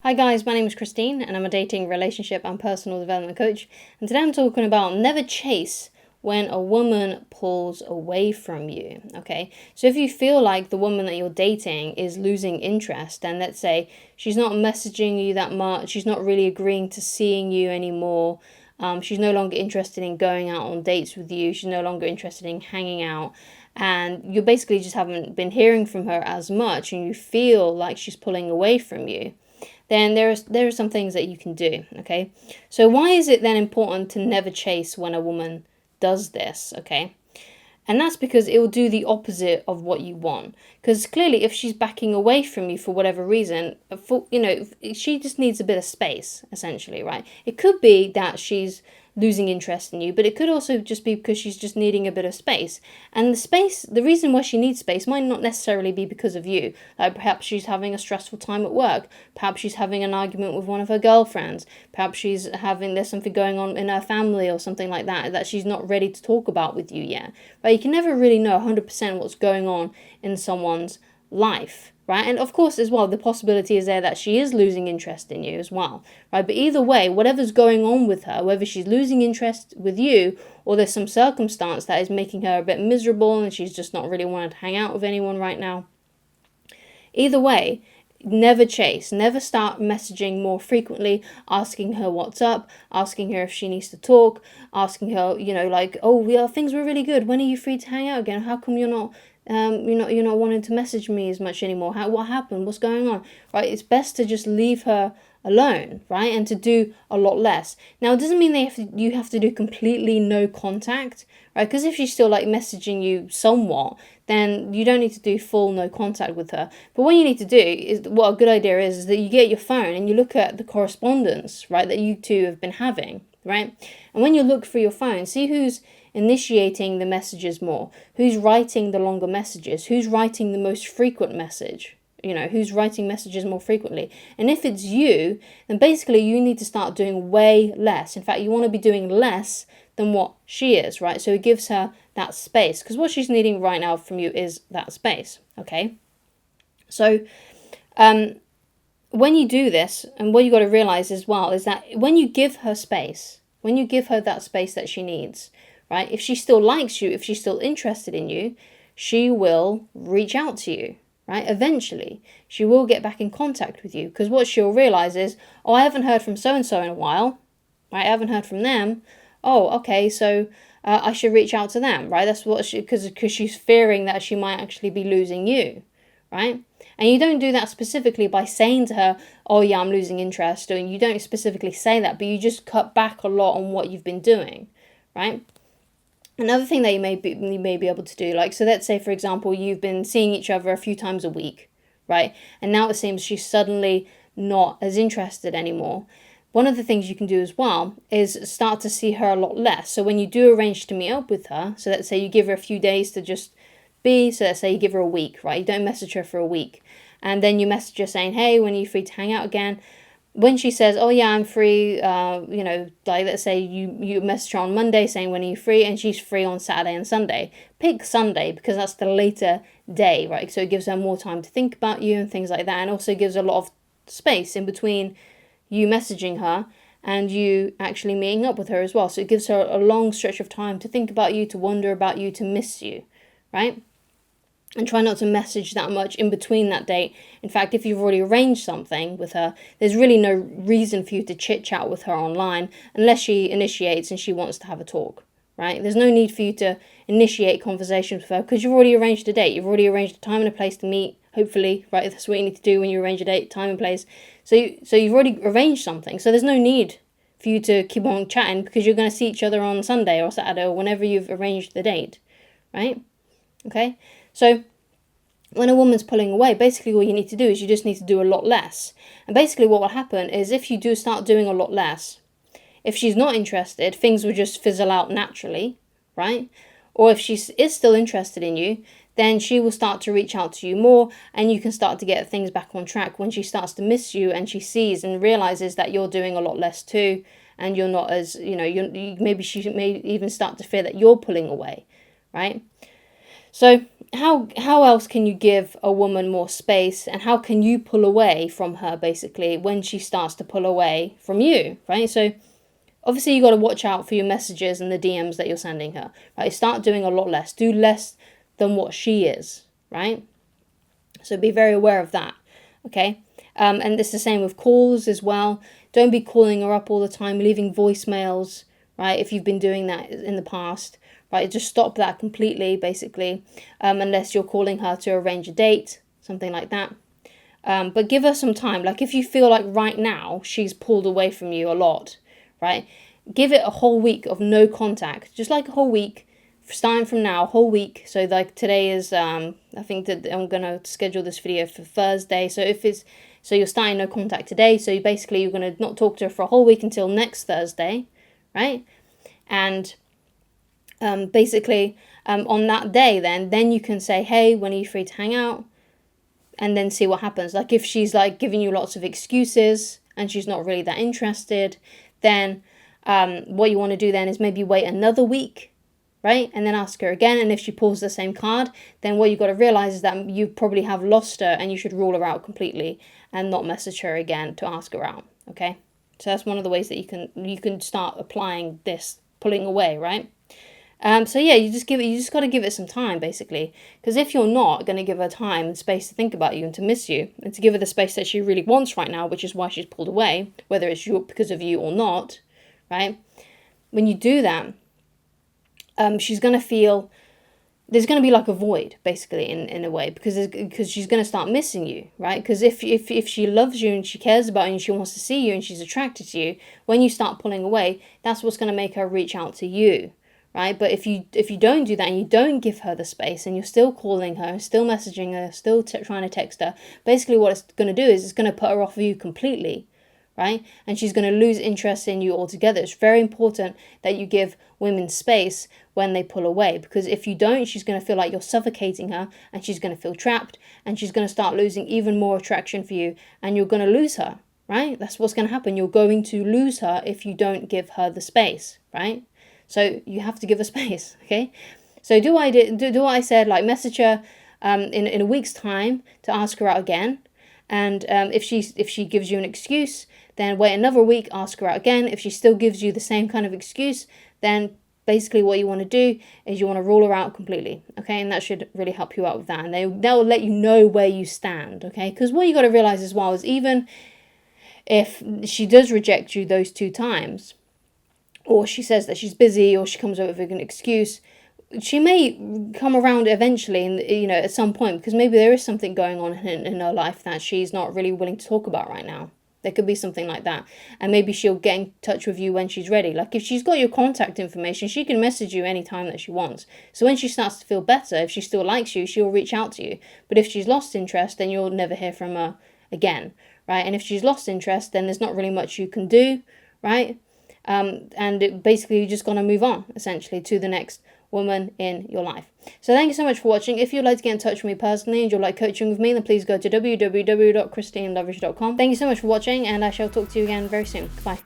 Hi guys, my name is Christine and I'm a dating, relationship and personal development coach, and today I'm talking about never chase when a woman pulls away from you. Okay, so if you feel like the woman that you're dating is losing interest, and let's say she's not messaging you that much, she's not really agreeing to seeing you anymore, she's no longer interested in going out on dates with you, she's no longer interested in hanging out, and you basically just haven't been hearing from her as much and you feel like she's pulling away from you, then there are some things that you can do. Okay, so why is it then important to never chase when a woman does this? Okay, and that's because it will do the opposite of what you want. Because clearly, if she's backing away from you for whatever reason, she just needs a bit of space, essentially, right? It could be that she's losing interest in you, but it could also just be because she's just needing a bit of space. And the reason why she needs space might not necessarily be because of you. Like perhaps she's having a stressful time at work, perhaps she's having an argument with one of her girlfriends, perhaps there's something going on in her family or something like that she's not ready to talk about with you yet. But you can never really know 100% what's going on in someone's life, right? And of course, as well, the possibility is there that she is losing interest in you as well, right? But either way, whatever's going on with her, whether she's losing interest with you or there's some circumstance that is making her a bit miserable and she's just not really wanting to hang out with anyone right now, either way, never chase, never start messaging more frequently, asking her what's up, asking her if she needs to talk, asking her, like, oh yeah, things were really good, when are you free to hang out again, how come you're not wanting to message me as much anymore, what happened, what's going on, right? It's best to just leave her alone, right? And to do a lot less. Now, it doesn't mean you have to do completely no contact, right? Because if she's still like messaging you somewhat, then you don't need to do full no contact with her. But what you need to do is, what a good idea is that you get your phone and you look at the correspondence, right, that you two have been having, right? And when you look through your phone, see who's initiating the messages more, who's writing the longer messages, who's writing the most frequent message, who's writing messages more frequently. And if it's you, then basically you need to start doing way less. In fact, you want to be doing less than what she is, right? So it gives her that space, because what she's needing right now from you is that space. Okay, so when you do this, and what you got to realize as well is that when you give her space, when you give her that space that she needs, right, if she still likes you, if she's still interested in you, she will reach out to you, right? Eventually, she will get back in contact with you, because what she'll realize is, oh, I haven't heard from so-and-so in a while, right? I haven't heard from them. Oh, okay, so I should reach out to them, right? That's what because she's fearing that she might actually be losing you, right? And you don't do that specifically by saying to her, oh yeah, I'm losing interest, or you don't specifically say that, but you just cut back a lot on what you've been doing, right? Another thing that you may be able to do, like, so let's say, for example, you've been seeing each other a few times a week, right? And now it seems she's suddenly not as interested anymore. One of the things you can do as well is start to see her a lot less. So when you do arrange to meet up with her, so let's say you give her a few days to just be, so let's say you give her a week, right? You don't message her for a week. And then you message her saying, hey, when are you free to hang out again? When she says, oh yeah, I'm free, like let's say you message her on Monday saying, when are you free? And she's free on Saturday and Sunday. Pick Sunday, because that's the later day, right? So it gives her more time to think about you and things like that. And also gives a lot of space in between you messaging her and you actually meeting up with her as well. So it gives her a long stretch of time to think about you, to wonder about you, to miss you, right? And try not to message that much in between that date. In fact, if you've already arranged something with her, there's really no reason for you to chit chat with her online unless she initiates and she wants to have a talk, right? There's no need for you to initiate conversations with her because you've already arranged a date. You've already arranged a time and a place to meet, hopefully, right? That's what you need to do when you arrange a date, time and place. So you've already arranged something. So there's no need for you to keep on chatting because you're going to see each other on Sunday or Saturday or whenever you've arranged the date, right? Okay, so when a woman's pulling away, basically what you need to do is you just need to do a lot less. And basically what will happen is if you do start doing a lot less, if she's not interested, things will just fizzle out naturally, right? Or if she is still interested in you, then she will start to reach out to you more and you can start to get things back on track when she starts to miss you and she sees and realizes that you're doing a lot less too and you're not as, maybe she may even start to fear that you're pulling away, right? So how else can you give a woman more space, and how can you pull away from her basically when she starts to pull away from you, right? So obviously you got to watch out for your messages and the DMs that you're sending her, right? Start doing a lot less. Do less than what she is, right? So be very aware of that, okay? And it's the same with calls as well. Don't be calling her up all the time, leaving voicemails, right? If you've been doing that in the past, right? Just stop that completely, basically, unless you're calling her to arrange a date, something like that. But give her some time. Like if you feel like right now she's pulled away from you a lot, right? Give it a whole week of no contact, just like a whole week, starting from now, a whole week. So like today is, I think that I'm going to schedule this video for Thursday. So so you're starting no contact today. So you're going to not talk to her for a whole week until next Thursday, right? And basically on that day, then you can say, hey, when are you free to hang out? And then see what happens. Like if she's like giving you lots of excuses and she's not really that interested, then what you want to do then is maybe wait another week, right? And then ask her again. And if she pulls the same card, then what you've got to realize is that you probably have lost her, and you should rule her out completely and not message her again to ask her out, okay? So that's one of the ways that you can start applying this pulling away, right? So yeah, you just got to give it some time, basically. Because if you're not going to give her time and space to think about you and to miss you, and to give her the space that she really wants right now, which is why she's pulled away, whether it's because of you or not, right? When you do that, she's going to feel, there's going to be like a void, basically, in a way, because she's going to start missing you, right? Because if she loves you and she cares about you and she wants to see you and she's attracted to you, when you start pulling away, that's what's going to make her reach out to you. Right? But if you don't do that and you don't give her the space and you're still calling her, still messaging her, still trying to text her, basically what it's going to do is it's going to put her off of you completely, right? And she's going to lose interest in you altogether. It's very important that you give women space when they pull away, because if you don't, she's going to feel like you're suffocating her, and she's going to feel trapped, and she's going to start losing even more attraction for you, and you're going to lose her, right? That's what's going to happen. You're going to lose her if you don't give her the space, right? So you have to give her space, okay? So do what I said, like message her in a week's time to ask her out again. And if she gives you an excuse, then wait another week, ask her out again. If she still gives you the same kind of excuse, then basically what you want to do is you want to rule her out completely, okay? And that should really help you out with that. And they'll let you know where you stand, okay? Because what you got to realize as well is, even if she does reject you those 2 times, or she says that she's busy, or she comes up with an excuse, she may come around eventually, and at some point, because maybe there is something going on in her life that she's not really willing to talk about right now. There could be something like that, and maybe she'll get in touch with you when she's ready. Like if she's got your contact information, she can message you anytime that she wants. So when she starts to feel better, if she still likes you, she'll reach out to you. But if she's lost interest, then you'll never hear from her again, right? And if she's lost interest, then there's not really much you can do, right? Basically, you're just going to move on, essentially, to the next woman in your life. So thank you so much for watching. If you'd like to get in touch with me personally and you'd like coaching with me, then please go to www.christineloveridge.com. Thank you so much for watching, and I shall talk to you again very soon. Bye.